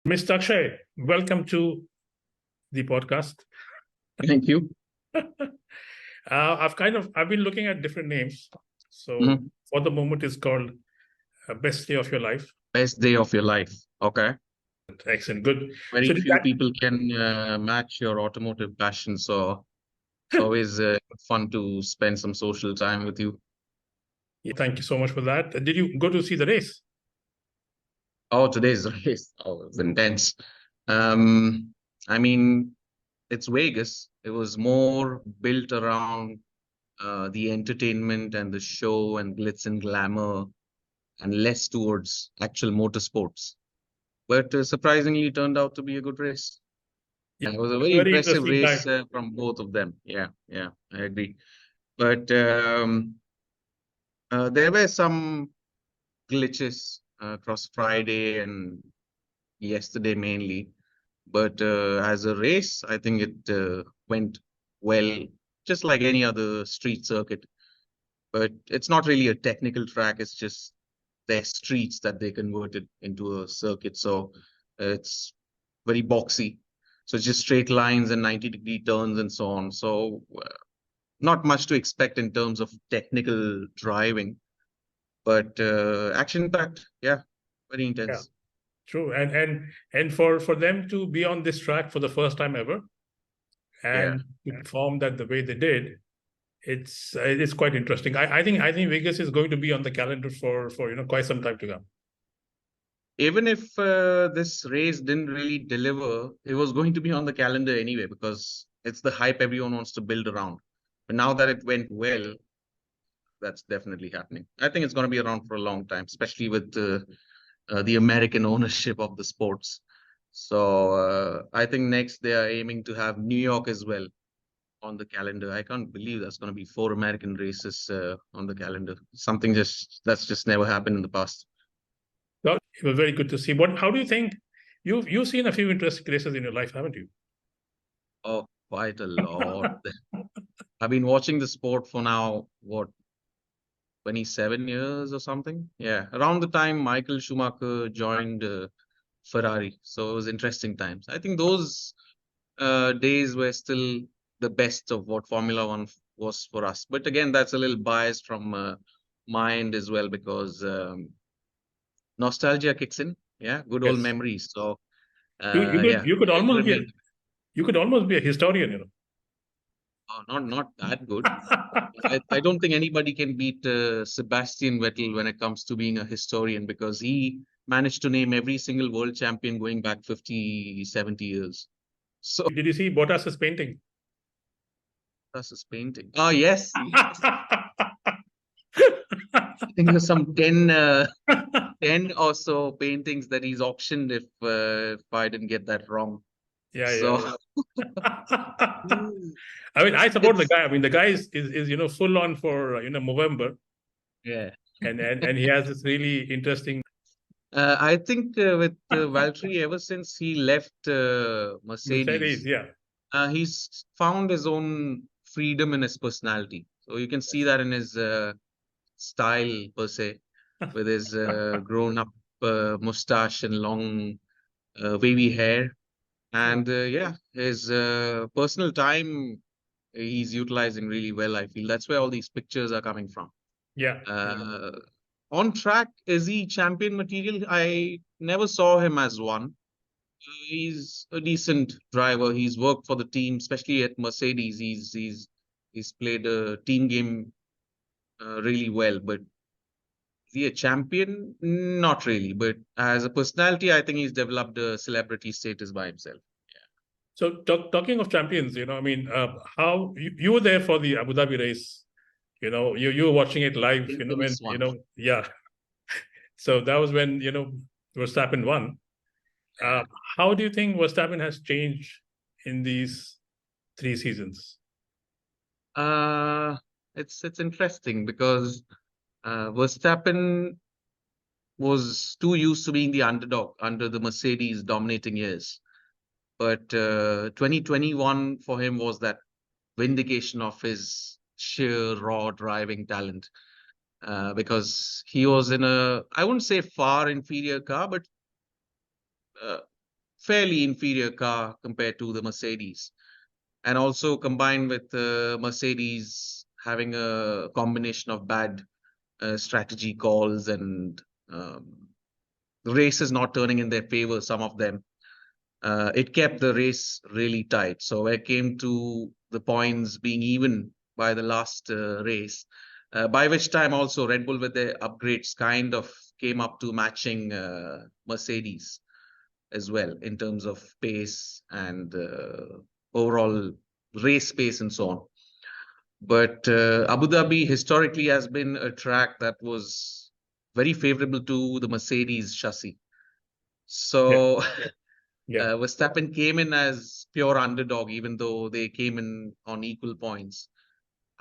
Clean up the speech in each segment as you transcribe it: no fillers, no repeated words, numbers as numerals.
Mr. Akshay, welcome to the podcast. Thank you. I've been looking at different names. So Mhm. for the moment, it's called Best Day of Your Life. Best day of your life. Okay. Excellent, good. So Very did few people can match your automotive passion, so it's always fun to spend some social time with you. thank you so much for that. Did you go to see the race? Oh, today's race. Oh, it's intense. Um, I mean, it's Vegas. It was more built around the entertainment and the show and glitz and glamour and less towards actual motorsports. But surprisingly, it turned out to be a good race. Yeah, It was a it was very a very impressive interesting race time. from both of them. Yeah, I agree. But there were some glitches across Friday and yesterday mainly. But as a race, I think it went well, just like any other street circuit. But it's not really a technical track, it's just their streets that they converted into a circuit. So it's very boxy. So it's just straight lines and 90-degree turns and so on. So not much to expect in terms of technical driving, but action packed. Yeah, very Yeah, intense. true. And for them to be on this track for the first time ever Yeah. and to perform that the way they did, it's quite interesting. I think Vegas is going to be on the calendar for quite some time to come. Even if this race didn't really deliver, it was going to be on the calendar anyway because it's the hype everyone wants to build around. But now that it went well, that's definitely happening. I think it's going to be around for a long time, especially with the American ownership of the sports. So I think next they are aiming to have New York as well on the calendar. I can't believe that's going to be four American races on the calendar. Something just that's just never happened in the past. Well, it was very good to see. How do you think you've seen a few interesting races in your life, haven't you? Oh, quite a lot. I've been watching the sport for now, what, 27 years or something? Yeah, around the time Michael Schumacher joined Ferrari. So it was interesting times. I think those days were still the best of what Formula One was for us. But again, that's a little biased from my end as well because nostalgia kicks in. Yeah, good old Yes. memories. So You you could yeah, you could it almost be a remained. you could almost be a historian. Not that good. I don't think anybody can beat Sebastian Vettel when it comes to being a historian because he managed to name every single world champion going back 50, 70 years. So Did you see Bottas's painting? that's his painting. Oh, yes. I think there's some 10 or so paintings that he's auctioned if I didn't get that wrong. Yeah, yeah, So yeah. I mean, I support the it's, guy. I mean, the guy is full on for Movember, yeah. and he has this really interesting I think with Valtteri, ever since he left Mercedes. Mercedes, Yeah. he's found his own freedom in his personality. So you can see Yes. that in his style per se, with his grown-up mustache and long wavy hair. True. And yeah, his personal time he's utilizing really well, I feel. That's where all these pictures are coming from. Yeah. Yeah. Uh, on track, is he champion material? I never saw him as one. He's a decent driver. He's worked for the team, especially at Mercedes. He's played a team game really well. But is he a champion? Not really. But as a personality, I think he's developed a celebrity status by himself. So talking of champions, I mean, how you were there for the Abu Dhabi race? You were watching it live. When Infamous one. yeah. So that was when Verstappen won. Uh, Yeah. how do you think Verstappen has changed in these 3 seasons? Uh, it's interesting because Verstappen was too used to being the underdog under the Mercedes dominating years. But 2021 for him was that vindication of his sheer raw driving talent because he was in a, I wouldn't say far inferior car, but uh, fairly inferior car compared to the Mercedes. And also combined with Mercedes having a combination of bad strategy calls and the race is not turning in their favor, some of them. It kept the race really tight. So when it came to the points being even by the last race, by which time also Red Bull with their upgrades kind of came up to matching Mercedes as well in terms of pace and overall race pace and so on. But Abu Dhabi historically has been a track that was very favorable to the Mercedes chassis. Yeah. So Yeah. Verstappen came in as pure underdog, even though they came in on equal points.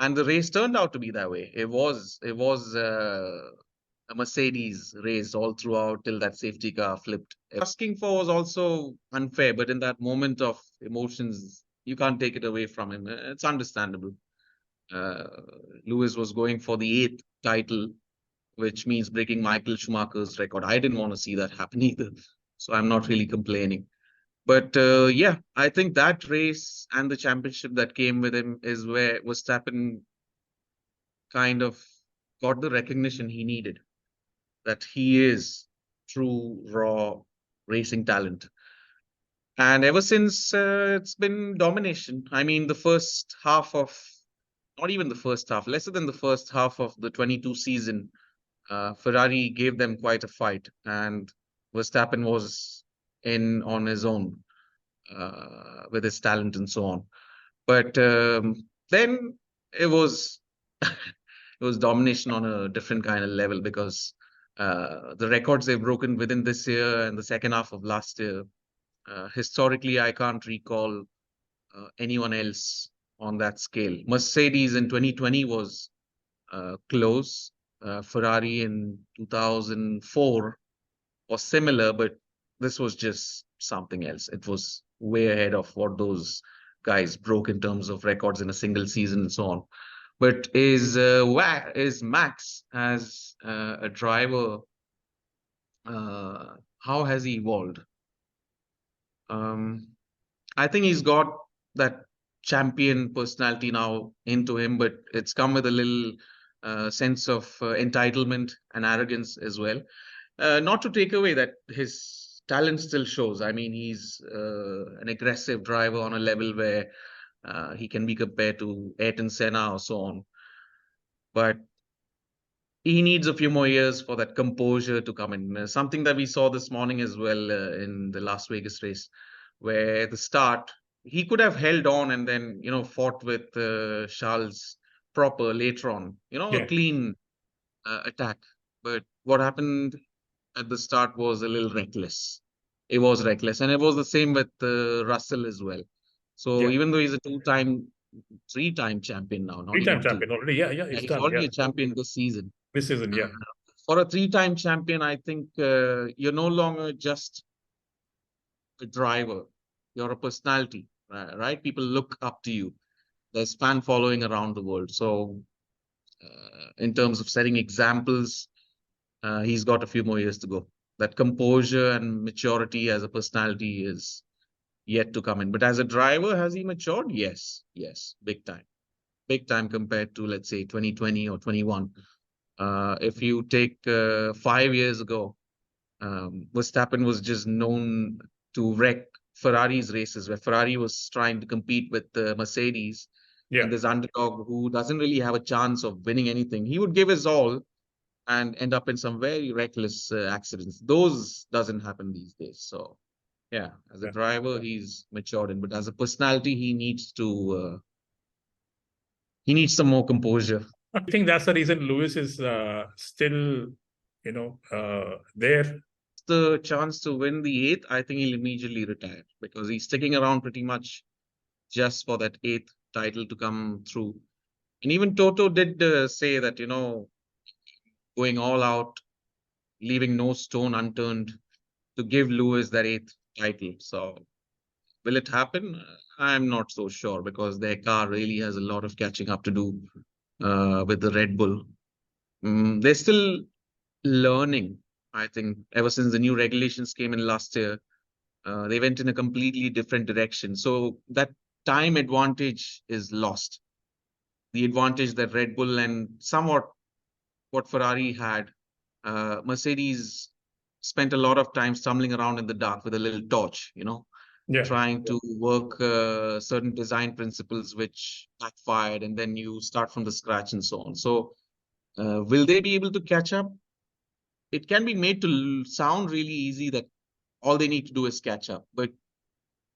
And the race turned out to be that way. It was a Mercedes race all throughout till that safety car flipped. Asking for was also unfair, but in that moment of emotions, you can't take it away from him. It's understandable. Uh, Lewis was going for the eighth title, which means breaking Michael Schumacher's record. I didn't want to see that happen either, so I'm not really complaining. But yeah, I think that race and the championship that came with him is where Verstappen kind of got the recognition he needed, that he is true, raw racing talent. And ever since, it's been domination. I mean, the first half of, not even the first half, lesser than the first half of the 22 season, Ferrari gave them quite a fight, and Verstappen was in on his own with his talent and so on. But then it was it was domination on a different kind of level because the records they've broken within this year and the second half of last year, historically, I can't recall anyone else on that scale. Mercedes in 2020 was close. Ferrari in 2004 was similar, but this was just something else. It was way ahead of what those guys broke in terms of records in a single season and so on. But is Max as a driver? How has he evolved? Um, I think he's got that champion personality now into him, but it's come with a little sense of entitlement and arrogance as well. Not to take away that his talent still shows. I mean, he's an aggressive driver on a level where he can be compared to Ayrton Senna or so on. But he needs a few more years for that composure to come in. Something that we saw this morning as well in the Las Vegas race, where at the start he could have held on and then fought with Charles proper later on, a Yeah. clean attack. But what happened at the start was a little reckless. It was reckless, and it was the same with Russell as well. So Yeah. even though he's a two-time, three-time champion now, not Three-time even two, champion already. Yeah. Yeah. He's he's done. already Yeah. a champion this season. This season. Uh, Yeah. for a three-time champion, I think you're no longer just a driver. You're a personality, right? People look up to you. There's fan following around the world. So, in terms of setting examples, he's got a few more years to go. That composure and maturity as a personality is yet to come in. But as a driver, has he matured? Yes, yes, big time compared to let's say 2020 or 21. If you take 5 years ago, Verstappen was just known to wreck Ferrari's races, where Ferrari was trying to compete with Mercedes Yeah. and this underdog who doesn't really have a chance of winning anything. He would give his all and end up in some very reckless accidents. Those doesn't happen these days. So yeah, as a Yeah. driver, he's matured in, but as a personality, he needs some more composure. I think that's the reason Lewis is still, there. The chance to win the eighth, I think he'll immediately retire because he's sticking around pretty much just for that eighth title to come through. And even Toto did say that, going all out, leaving no stone unturned to give Lewis that eighth title. So will it happen? I'm not so sure because their car really has a lot of catching up to do with the Red Bull. They're still learning, I think, ever since the new regulations came in last year. They went in a completely different direction. So that time advantage is lost. The advantage that Red Bull and somewhat what Ferrari had, Mercedes spent a lot of time stumbling around in the dark with a little torch, Yeah. trying to work certain design principles which backfired, and then you start from the scratch and so on. So, will they be able to catch up? It can be made to sound really easy that all they need to do is catch up, but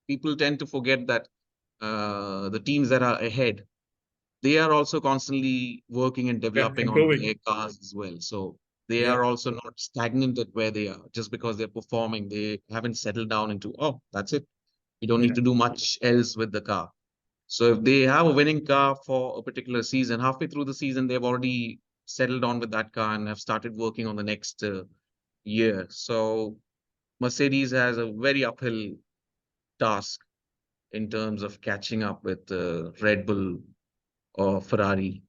people tend to forget that the teams that are ahead, they are also constantly working and Yeah. developing on their Improving. cars as well. So they Yeah. are also not stagnant at where they are just because they're performing. They haven't settled down into, oh, that's it. You don't need Yeah. to do much else with the car. So if they have a winning car for a particular season, halfway through the season, they've already settled on with that car and have started working on the next year. So Mercedes has a very uphill task in terms of catching up with Red Bull or Ferrari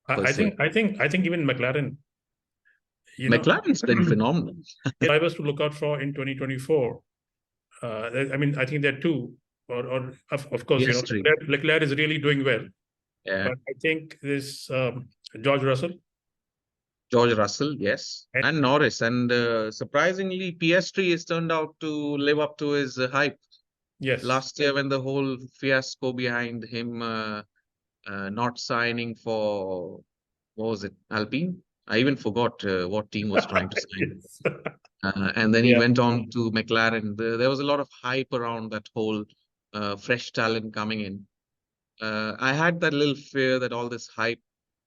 per I se. think I think I think even McLaren, you know, McLaren's been phenomenal. drivers to look out for in 2024. I mean, I think there are two, or of course, Yes, Tree. Leclerc is really doing well, Yeah. but I think this George Russell George Russell, yes. and And Norris. And surprisingly, PS3 has turned out to live up to his hype. yes, Last year, when the whole fiasco behind him not signing for, what was it, Alpine? I even forgot what team was trying to sign. yes, And then he yeah, went on to McLaren. There was a lot of hype around that whole fresh talent coming in. I had that little fear that all this hype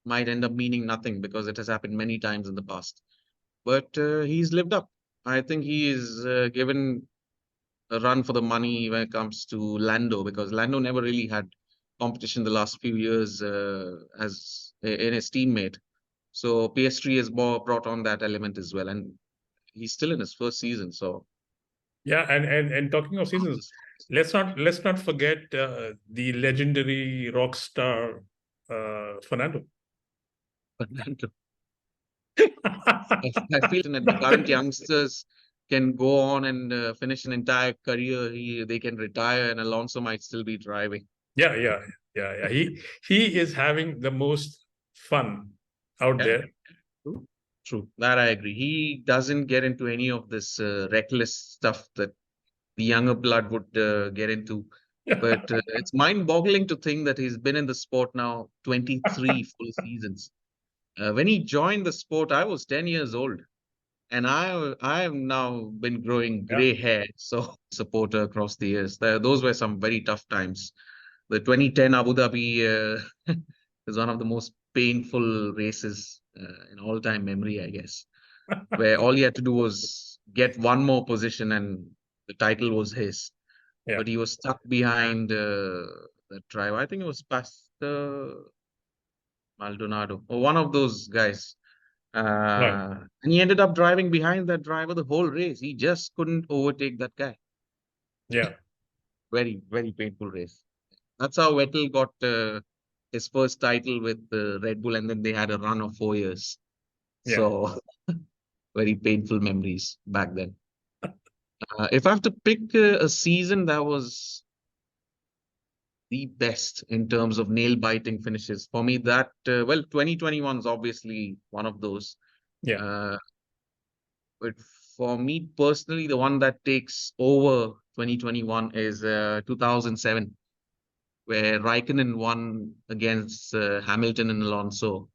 might end up meaning nothing because it has happened many times in the past. But he's lived up. I think he is given a run for the money when it comes to Lando because Lando never really had competition the last few years in his teammate. So PS3 has brought on that element as well, and he's still in his first season. So yeah. And talking of seasons, let's not forget the legendary rock star Fernando. Fernando, I feel that the current youngsters can go on and finish an entire career. They can retire, and Alonso might still be driving. Yeah, yeah, yeah, yeah. He is having the most fun out Yeah, there. true. True. That I agree. He doesn't get into any of this reckless stuff that the younger blood would get into. But it's mind-boggling to think that he's been in the sport now 23 full seasons. When he joined the sport, I was 10 years old. And I have now been growing Yeah, gray hair, so supporter across the years. Those were some very tough times. The 2010 Abu Dhabi is one of the most painful races in all-time memory, I guess, where all he had to do was get one more position and the title was his. yeah, But he was stuck behind the driver. I think it was Pastor Maldonado or one of those guys. right. And he ended up driving behind that driver the whole race. He just couldn't overtake that guy. Yeah, Very, very painful race. That's how Vettel got his first title with Red Bull, and then they had a run of 4 years. yeah, So, very painful memories back then. If I have to pick a season that was the best in terms of nail-biting finishes, for me, that, well, 2021 is obviously one of those. yeah, Uh, But for me personally, the one that takes over 2021 is 2007, where Raikkonen won against Hamilton and Alonso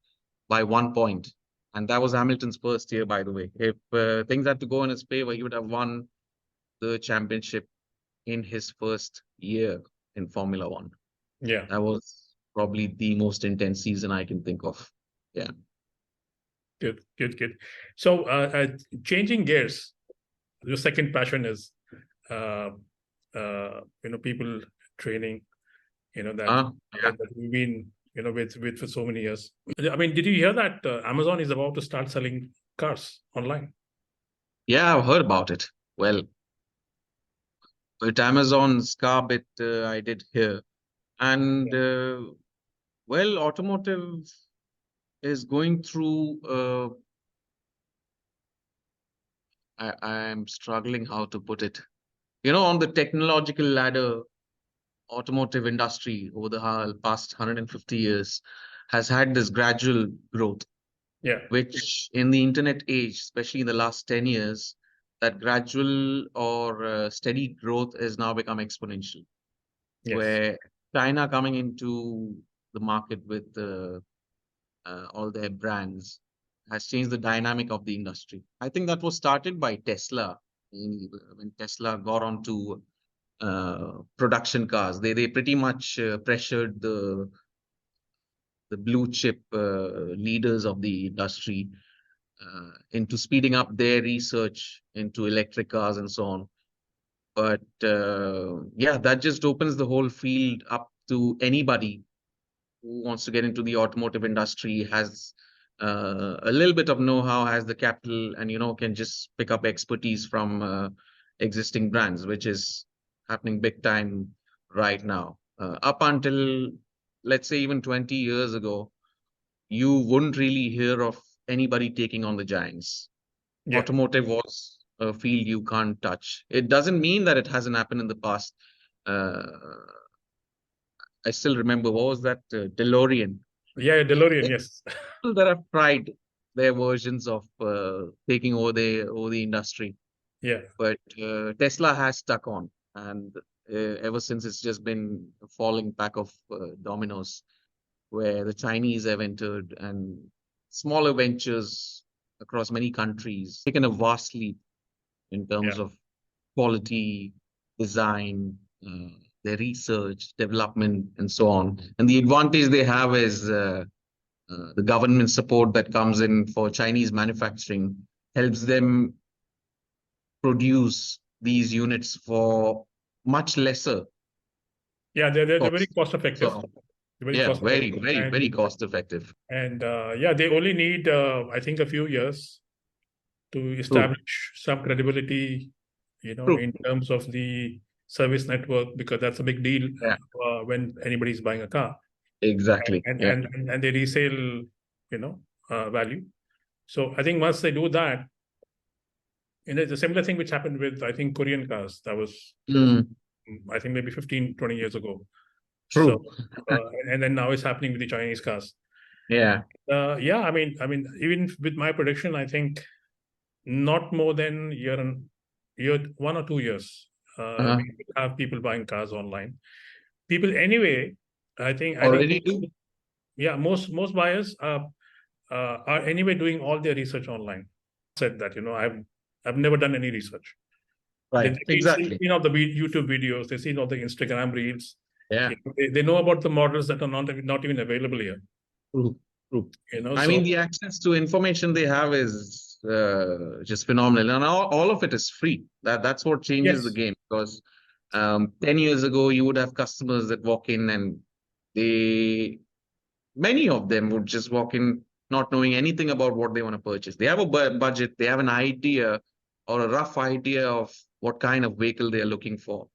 by 1 point. And that was Hamilton's first year, by the way. If things had to go in his favor, he would have won the championship in his first year in Formula One. yeah. That was probably the most intense season I can think of. Yeah. Good, good, good. So, changing gears. Your second passion is, uh, people training. You know that Yeah. that we've been with for so many years. I mean, did you hear that Amazon is about to start selling cars online? Yeah, I've heard about it. Well, with Amazon's car bit, I did hear. And well, automotive is going through, I'm struggling how to put it. On the technological ladder, automotive industry over the past 150 years has had this gradual growth, Yeah. which in the internet age, especially in the last 10 years, that gradual or steady growth has now become exponential, Yes. where China coming into the market with all their brands has changed the dynamic of the industry. I think that was started by Tesla. When Tesla got onto production cars, they pretty much pressured the blue chip leaders of the industry into speeding up their research into electric cars and so on. But yeah, that just opens the whole field up to anybody who wants to get into the automotive industry, has a little bit of know-how, has the capital, and can just pick up expertise from existing brands, which is happening big time right now. Up until, let's say, even 20 years ago, you wouldn't really hear of anybody taking on the giants. Yeah. Automotive was a field you can't touch. It doesn't mean that it hasn't happened in the past. Uh, I still remember, what was that? DeLorean. Yeah. DeLorean. Yes. People that have tried their versions of taking over the industry, Yeah. but Tesla has stuck on, and ever since it's just been a falling pack of dominoes, where the Chinese have entered and smaller ventures across many countries taken a vast leap in Yeah. terms of quality, design, their research, development, and so on. And the advantage they have is the government support that comes in for Chinese manufacturing helps them produce these units for much lesser Yeah. They're very cost. cost effective. So They're very yeah, cost very, effective, very, very cost effective. and yeah, they only need I think a few years to True, establish some credibility, true. in terms of the service network, because that's a big deal Yeah, when anybody's buying a car, exactly. and Yeah. and and, and they resale, value. So I think once they do that, it's a similar thing which happened with, I think, Korean cars. That was, Mm, I think, maybe 15, 20 years ago. So, true. and then now it's happening with the Chinese cars. Yeah. Yeah, I mean, even with my prediction, I think not more than year 1 or 2 years, Uh-huh. we will have people buying cars online. People anyway, I think, Already do. yeah, most buyers are anyway doing all their research online. Said that, I've never done any research. They've Right. Exactly. seen all the YouTube videos, they've seen all the Instagram reels. Yeah. They know about the models that are not even available here. True. True. I So mean, the access to information they have is just phenomenal, and all of it is free. That's what changes the yes, game. Because 10 years ago, you would have customers that walk in, and they many of them would just walk in not knowing anything about what they want to purchase. They have a budget, they have an idea or a rough idea of what kind of vehicle they are looking for.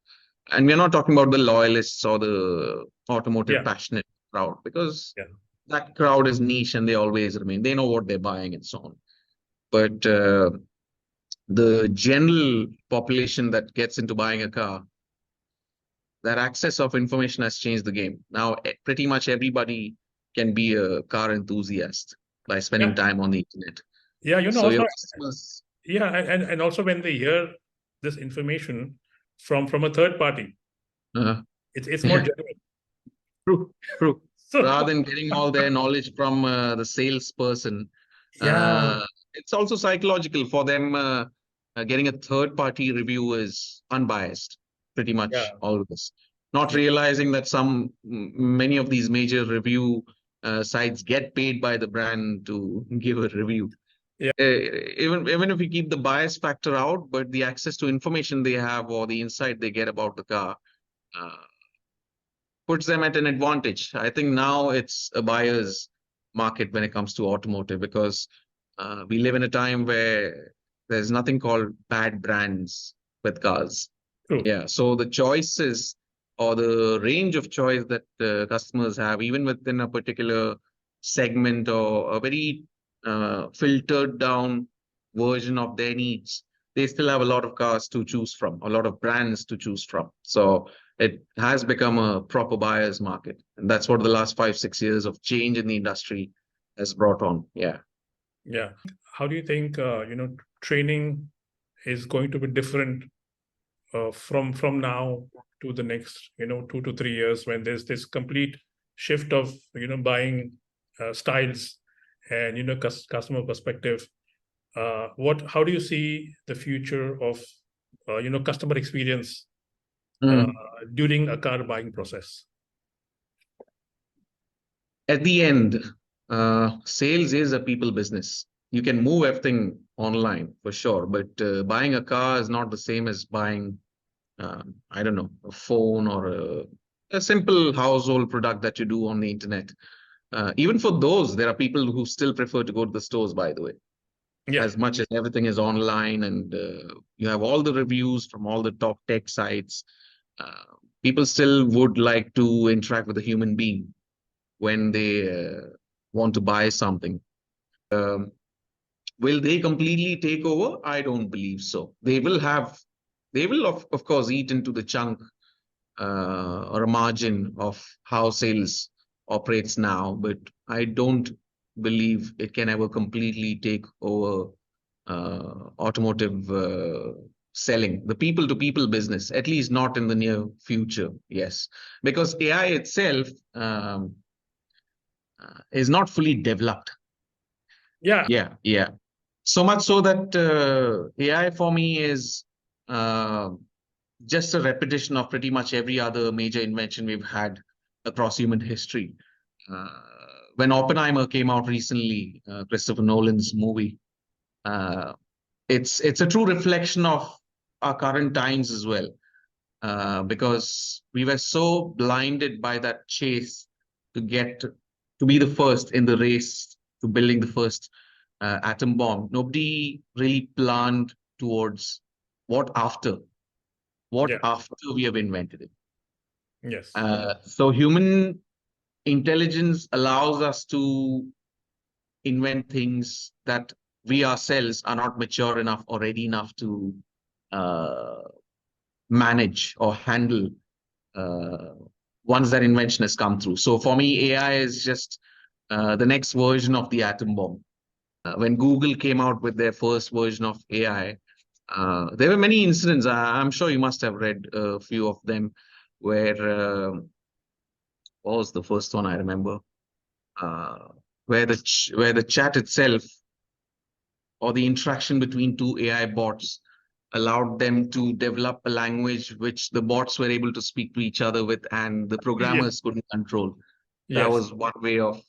And we're not talking about the loyalists or the automotive yeah, passionate crowd, because yeah, that crowd is niche and they always remain. They know what they're buying and so on. But the general population that gets into buying a car, that access of information has changed the game. Now, pretty much everybody can be a car enthusiast by spending yeah, time on the internet. yeah. So Also, your customers, yeah, and also when they hear this information from a third party, uh, it's more yeah, genuine. true, true. So Rather than getting all their knowledge from the salesperson, yeah, uh, it's also psychological for them. Getting a third party review is unbiased, pretty much yeah, always. Not yeah, realizing that many of these major review sites get paid by the brand to give a review. yeah, Even if we keep the bias factor out, but the access to information they have or the insight they get about the car uh, puts them at an advantage. I think now it's a buyer's market when it comes to automotive, because we live in a time where there's nothing called bad brands with cars. true, Yeah, so the choices or the range of choice that customers have, even within a particular segment or a very filtered down version of their needs, they still have a lot of cars to choose from, a lot of brands to choose from. So it has become a proper buyer's market. And that's what the last 5, 6 years of change in the industry has brought on. Yeah. Yeah. How do you think, training is going to be different from now to the next, 2 to 3 years, when there's this complete shift of, buying styles and, customer perspective? How do you see the future of, customer experience uh, Mm. during a car buying process? At the end, sales is a people business. You can move everything online for sure, but buying a car is not the same as buying, I don't know, a phone or a simple household product that you do on the internet. Even for those, there are people who still prefer to go to the stores, by the way, Yeah. as much as everything is online and you have all the reviews from all the top tech sites. Uh, People still would like to interact with a human being when they want to buy something. Um, will they completely take over? I don't believe so. They will of course eat into the chunk or a margin of how sales operates now, but I don't believe it can ever completely take over automotive selling, the people to people business, at least not in the near future. Yes, because AI itself is not fully developed. Yeah. Yeah. So much so that AI for me is uh, just a repetition of pretty much every other major invention we've had across human history. Uh, when Oppenheimer came out recently, Christopher Nolan's movie, uh, it's a true reflection of our current times as well, because we were so blinded by that chase to get to be the first in the race to building the first atom bomb. Nobody really planned towards what after, what Yeah. after we have invented it. Yes. So human intelligence allows us to invent things that we ourselves are not mature enough or ready enough to uh, manage or handle uh, once that invention has come through. So for me, AI is just the next version of the atom bomb. When Google came out with their first version of AI, there were many incidents. I'm sure you must have read a few of them where what was the first one I remember? Uh, where where the chat itself or the interaction between two AI bots allowed them to develop a language which the bots were able to speak to each other with, and the Yes. programmers couldn't control. That Yes. was one way of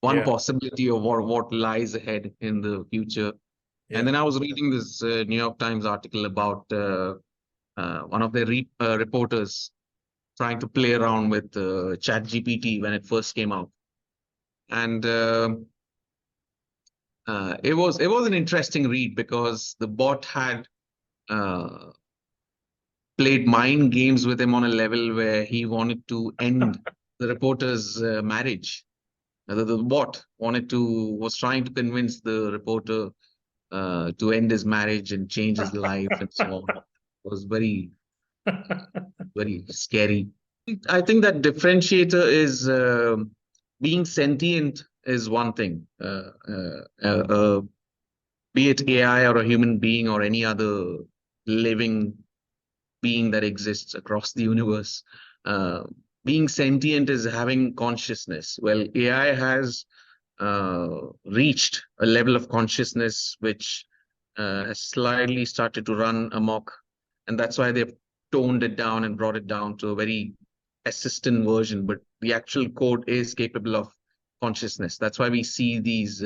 one Yeah. possibility of what lies ahead in the future. And Yeah. then I was reading this New York Times article about one of their reporters trying to play around with Chat GPT when it first came out, and it was an interesting read because the bot had uh, played mind games with him on a level where he wanted to end the reporter's marriage. The bot was trying to convince the reporter to end his marriage and change his life and so on. It was very scary. I think that differentiator is being sentient is one thing. Be it AI or a human being or any other living being that exists across the universe. Uh, Being sentient is having consciousness. Well, AI has reached a level of consciousness which has slightly started to run amok, and that's why they've toned it down and brought it down to a very assistant version. But the actual code is capable of consciousness. That's why we see these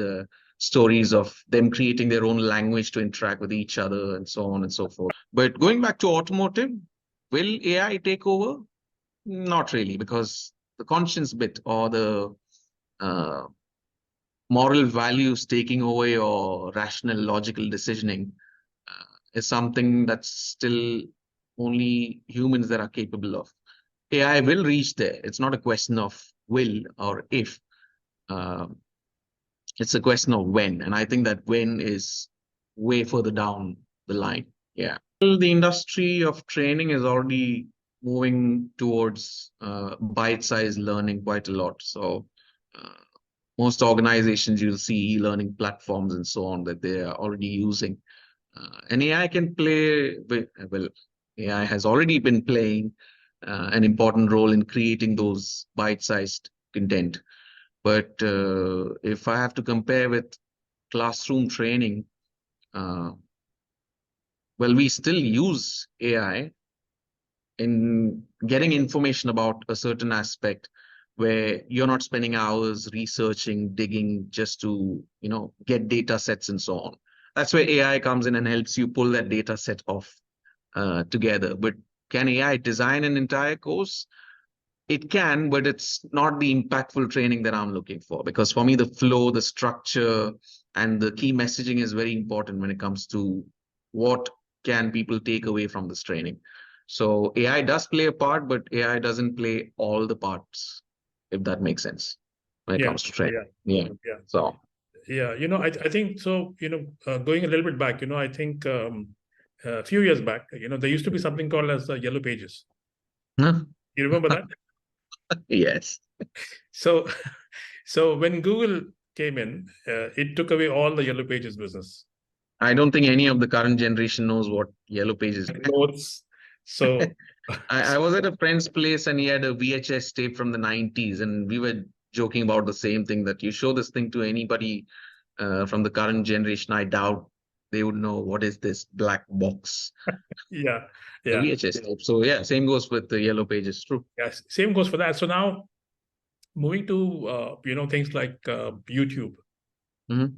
stories of them creating their own language to interact with each other and so on and so forth. But going back to automotive, will AI take over? Not really, because the conscience bit or the uh, moral values taking over your rational, logical decisioning is something that's still only humans that are capable of. AI will reach there. It's not a question of will or if. Um, it's a question of when, and I think that when is way further down the line. Yeah. Well, the industry of training is already moving towards bite-sized learning quite a lot. So uh, most organizations, you'll see e-learning platforms and so on that they are already using. And AI can play, well, AI has already been playing an important role in creating those bite-sized content. But if I have to compare with classroom training, uh, well, we still use AI in getting information about a certain aspect where you're not spending hours researching, digging just to, get data sets and so on. That's where AI comes in and helps you pull that data set off together. But can AI design an entire course? It can, but it's not the impactful training that I'm looking for. Because for me, the flow, the structure, and the key messaging is very important when it comes to what can people take away from this training. So AI does play a part, but AI doesn't play all the parts, if that makes sense, when it Yeah, comes to training. yeah, Yeah. yeah, So, yeah. I think so. Going a little bit back, I think a few years back, there used to be something called as Yellow Pages. huh? You remember that? Yes. So, so when Google came in, it took away all the Yellow Pages business. I don't think any of the current generation knows what Yellow Pages. Notes. So, I was at a friend's place and he had a VHS tape from the 90s, and we were joking about the same thing that you show this thing to anybody from the current generation, I doubt they would know what is this black box, yeah, the yeah, VHS tape. So yeah, same goes with the Yellow Pages. True. yes. Same goes for that. So now moving to things like YouTube, Mhm.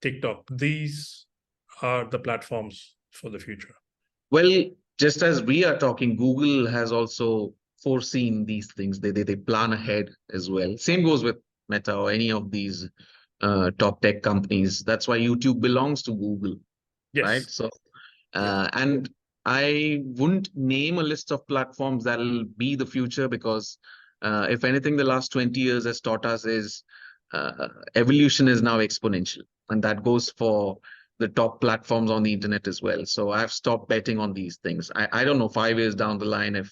TikTok, these are the platforms for the future. Well, just as we are talking, Google has also foreseen these things. They plan ahead as well. Same goes with Meta or any of these top tech companies. That's why YouTube belongs to Google, right? Yes, So, yes, and I wouldn't name a list of platforms that'll be the future because, if anything, the last 20 years has taught us is evolution is now exponential, and that goes for the top platforms on the internet as well. So I've stopped betting on these things. I don't know 5 years down the line if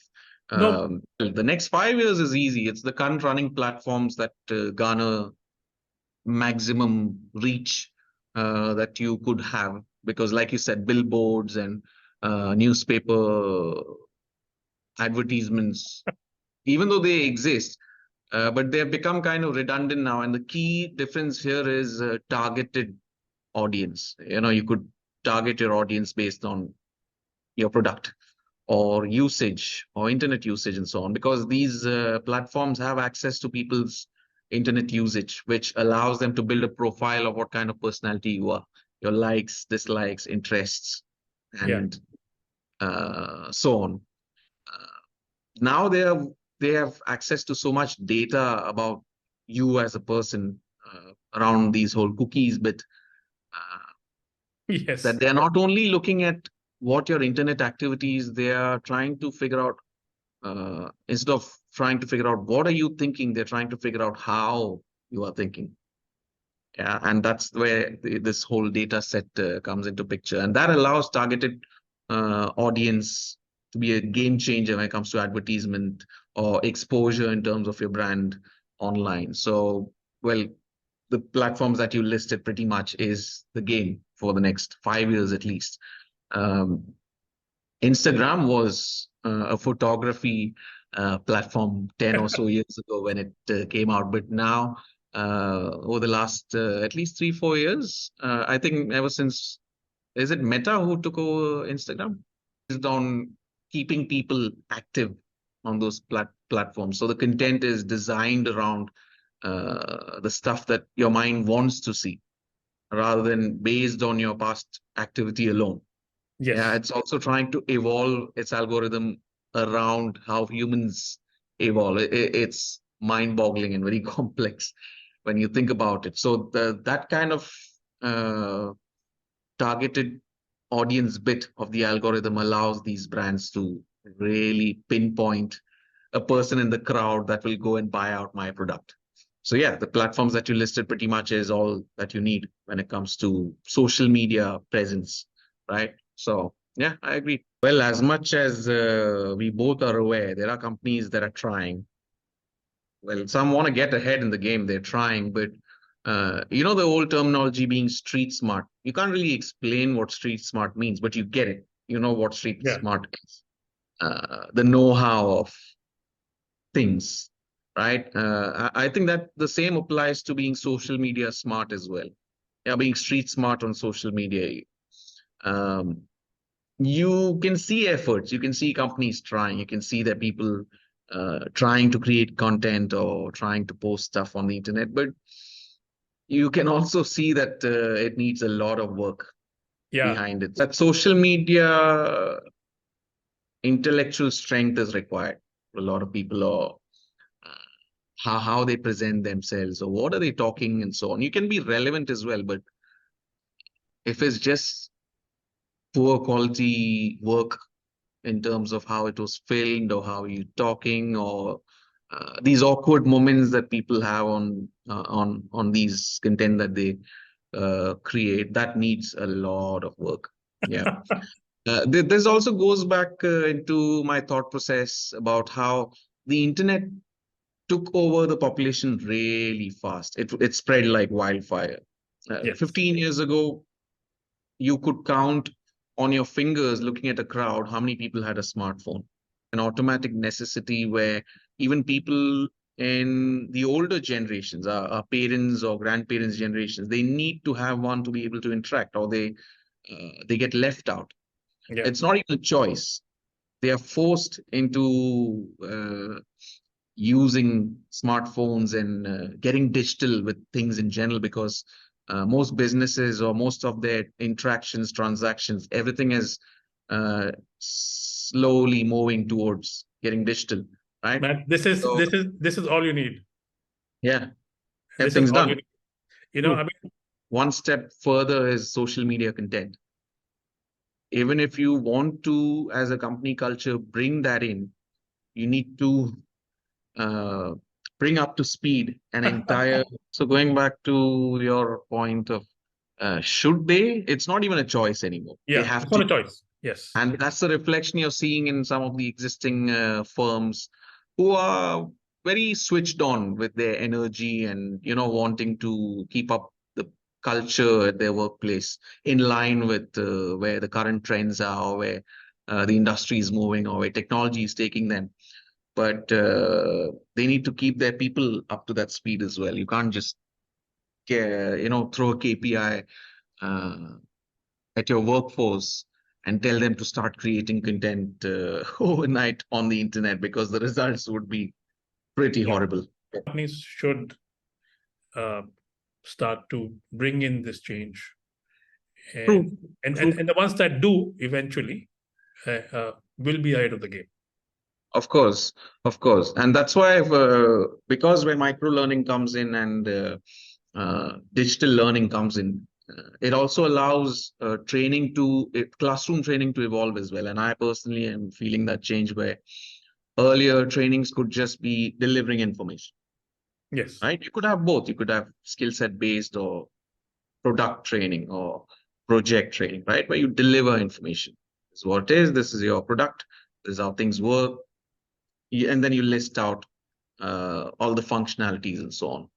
no, the next 5 years is easy. It's the current running platforms that garner maximum reach that you could have because like you said billboards and newspaper advertisements even though they exist but they have become kind of redundant now, and the key difference here is targeted audience. You could target your audience based on your product or usage or internet usage and so on, because these platforms have access to people's internet usage, which allows them to build a profile of what kind of personality you are, your likes, dislikes, interests, yeah, and so on. Now they have access to so much data about you as a person around these whole cookies, but uh, yes, that they're not only looking at what your internet activities, they are trying to figure out instead of trying to figure out what are you thinking, they're trying to figure out how you are thinking. Yeah, and that's where this whole data set comes into picture, and that allows targeted audience to be a game changer when it comes to advertisement or exposure in terms of your brand online. So, well, the platforms that you listed pretty much is the game for the next 5 years at least. Um, Instagram was a photography platform 10 or so years ago when it came out. But now, over the last at least 3, 4 years, I think ever since, is it Meta who took over Instagram? Based on keeping people active on those platforms. So the content is designed around the stuff that your mind wants to see rather than based on your past activity alone. Yeah, yes, it's also trying to evolve its algorithm around how humans evolve. It's mind-boggling and very complex when you think about it. So that kind of uh, targeted audience bit of the algorithm allows these brands to really pinpoint a person in the crowd that will go and buy out my product. So yeah, the platforms that you listed pretty much is all that you need when it comes to social media presence, right? So yeah, I agree. Well, as much as we both are aware, there are companies that are trying. Well, some want to get ahead in the game. They're trying, but the old terminology being street smart. You can't really explain what street smart means, but you get it. You know what street Yeah. smart is. The know-how of things, right? I think that the same applies to being social media smart as well. Yeah, being street smart on social media. Um, you can see efforts, you can see companies trying, you can see that people trying to create content or trying to post stuff on the internet, but you can also see that it needs a lot of work Yeah. behind it. That social media intellectual strength is required. A lot of people are how they present themselves or what are they talking and so on. You can be relevant as well, but if it's just poor quality work in terms of how it was filmed or how you're talking or these awkward moments that people have on these content that they create, that needs a lot of work. Yeah. This also goes back into my thought process about how the internet took over the population really fast. It spread like wildfire. Yes. 15 years ago, you could count on your fingers looking at a crowd how many people had a smartphone. An automatic necessity where even people in the older generations, our parents or grandparents' generations, they need to have one to be able to interact, or they get left out. Yeah. It's not even a choice. They are forced into using smartphones and getting digital with things in general because most businesses or most of their interactions, transactions, everything is slowly moving towards getting digital, right? Man, this is So this is this is all you need. yeah, This is everything's all you done. need. I True. mean, One step further is social media content. Even if you want to, as a company culture, bring that in, you need to uh, bring up to speed an entire. So going back to your point of should they? It's not even a choice anymore. They yeah, have it's not to, a choice. Yes. and that's the reflection you're seeing in some of the existing firms who are very switched on with their energy and wanting to keep up the culture at their workplace in line with where the current trends are, or where the industry is moving, or where technology is taking them, but they need to keep their people up to that speed as well. You can't just throw a KPI uh, at your workforce and tell them to start creating content overnight on the internet because the results would be pretty Yeah. horrible. Companies should uh, start to bring in this change, and True, and and, true. and the ones that do eventually will be ahead of the game. Of course, of course. And that's why, because where micro learning comes in and digital learning comes in, it also allows classroom training to evolve as well. And I personally am feeling that change where earlier trainings could just be delivering information, Yes. right? You could have both. You could have skill set based or product training or project training, right? Where you deliver information. This is what it is. This is your product. This is how things work. And then you list out all the functionalities and so on.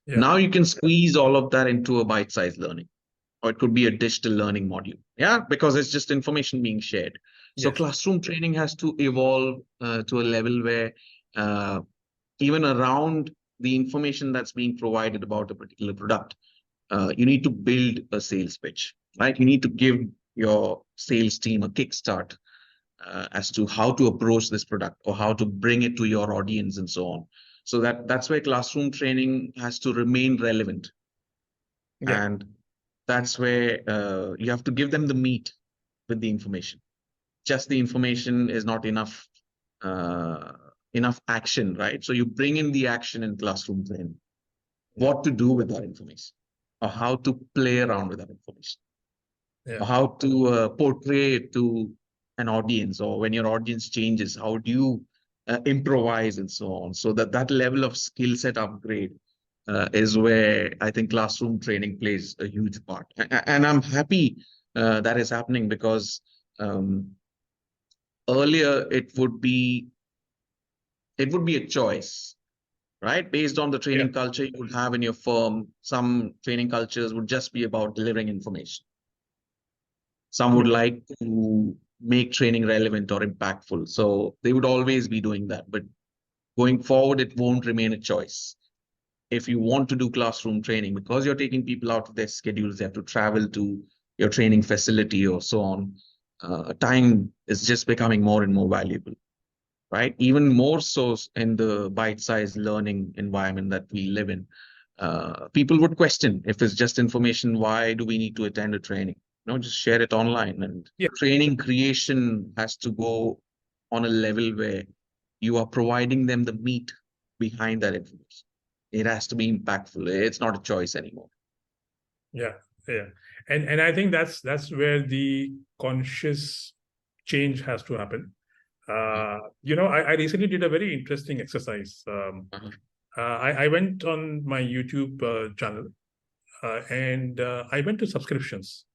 Yeah. Now you can squeeze all of that into a bite-sized learning, or it could be a digital learning module. Yeah, because it's just information being shared. So Yes. classroom training has to evolve to a level where uh, even around the information that's being provided about a particular product, you need to build a sales pitch, right? You need to give your sales team a kickstart as to how to approach this product or how to bring it to your audience and so on. So that's where classroom training has to remain relevant, Yeah. and that's where you have to give them the meat with the information. Just the information is not enough. Uh, Enough action, right? So you bring in the action in classroom training. Yeah. What to do with that information, or how to play around with that information, Yeah. or how to portray it to an audience, or when your audience changes, how do you improvise and so on. So that level of skill set upgrade is where I think classroom training plays a huge part. And I'm happy that is happening because um, earlier it would be a choice, right? Based on the Yeah. training culture you would have in your firm. Some training cultures would just be about delivering information. Some would Yes. like to make training relevant or impactful. So they would always be doing that. But going forward, it won't remain a choice. If you want to do classroom training, because you're taking people out of their schedules, they have to travel to your training facility or so on. Time is just becoming more and more valuable, right? Even more so in the bite-sized learning environment that we live in. People would question if it's just information, why do we need to attend a training? Just share it online. And Yeah. training creation has to go on a level where you are providing them the meat behind that information. It has to be impactful. It's not a choice anymore. Yeah. Yeah. And I think that's where the conscious change has to happen. Mhm. I recently did a very interesting exercise. Uh-huh. I went on my YouTube channel, and I went to subscriptions.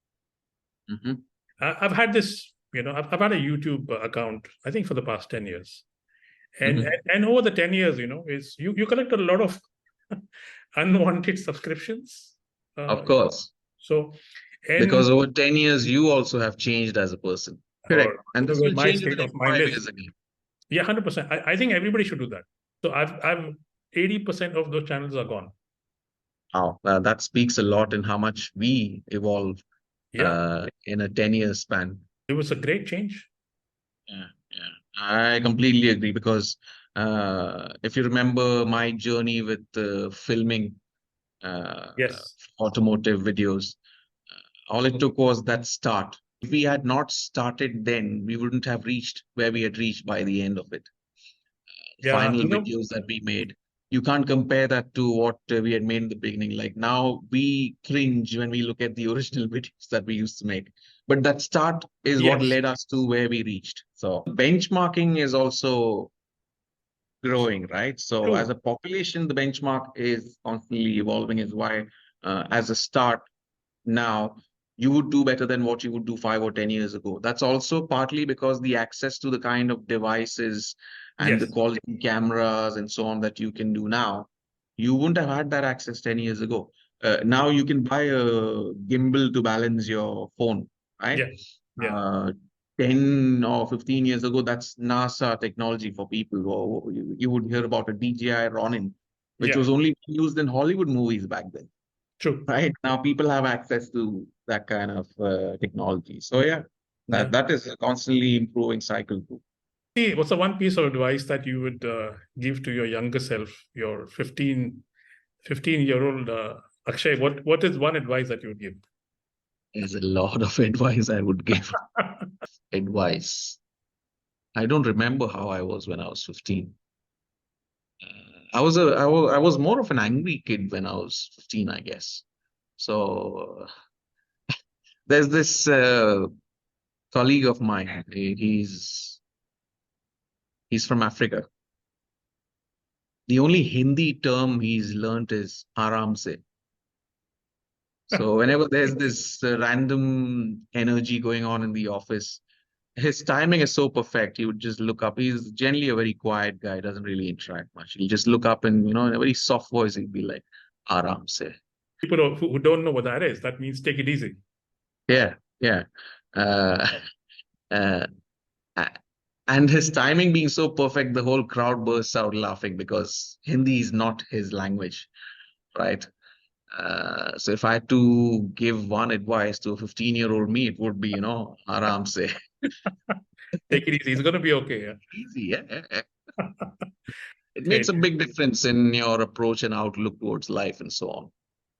Mhm. I've had this, I've had a YouTube account, I think, for the past 10 years. And, Mhm. and, and over the 10 years, is you collect a lot of unwanted subscriptions. Uh, Of course, so, and because over 10 years, you also have changed as a person. or Correct. And this will my change in the state of next mind five is, years again. yeah, 100%. I think everybody should do that. So I've 80% of those channels are gone. Wow, that speaks a lot in how much we evolve Yeah, in a 10-year span. it was a great change. Yeah, yeah. I completely agree because if you remember my journey with filming uh, Yes. automotive videos, all it took was that start. If we had not started then, we wouldn't have reached where we had reached by the end of it. Yeah, Final videos that we made. You can't compare that to what we had made in the beginning. Like now we cringe when we look at the original videos that we used to make. But that start is what yes, led us to where we reached. So benchmarking is also growing, right? So as true. a population, the benchmark is constantly evolving, is why as a start now, you would do better than what you would do 5 or 10 years ago. That's also partly because the access to the kind of devices and the Yes. quality cameras and so on that you can do now, you wouldn't have had that access 10 years ago. Now you can buy a gimbal to balance your phone, right? Yeah. Yeah. Uh, 10 or 15 years ago, that's NASA technology for people. Or you would hear about a DJI Ronin, which Yeah. was only used in Hollywood movies back then. True. Right now, people have access to that kind of technology. So yeah, that Yeah. that is a constantly improving cycle too. Hey, what's the one piece of advice that you would give to your younger self, your 15-year-old Akshay? What is one advice that you would give? There's a lot of advice I would give. Advice. I don't remember how I was when I was 15. I was more of an angry kid when I was 15, I guess. So there's this colleague of mine. He's from Africa. The only Hindi term he's learnt is "aram se." So whenever there's this random energy going on in the office, his timing is so perfect. He would just look up. He's generally a very quiet guy, doesn't really interact much. He'll just look up and, in a very soft voice, he'd be like, "Aram se." People who don't know what that is, that means take it easy. Yeah, yeah. Uh, uh, a- and his timing being so perfect, the whole crowd bursts out laughing because Hindi is not his language, right? So if I had to give one advice to a 15-year-old me, it would be, aram se. Take it easy. It's going to be okay. Yeah. Easy, yeah, yeah, yeah. It makes Great. a big difference in your approach and outlook towards life and so on.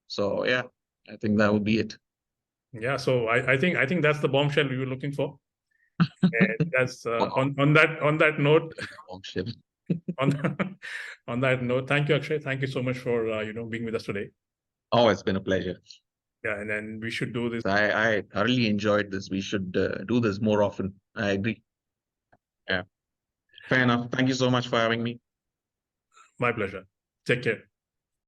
So yeah, I think that would be it. Yeah. So I think that's the bombshell we were looking for. And that's Wow, on that note, big bombshell. on on that note, thank you, Akshay. Thank you so much for being with us today. Oh, it's been a pleasure. Yeah, and then we should do this. I thoroughly enjoyed this. We should do this more often. I agree. Yeah, fair enough. Thank you so much for having me. My pleasure. Take care.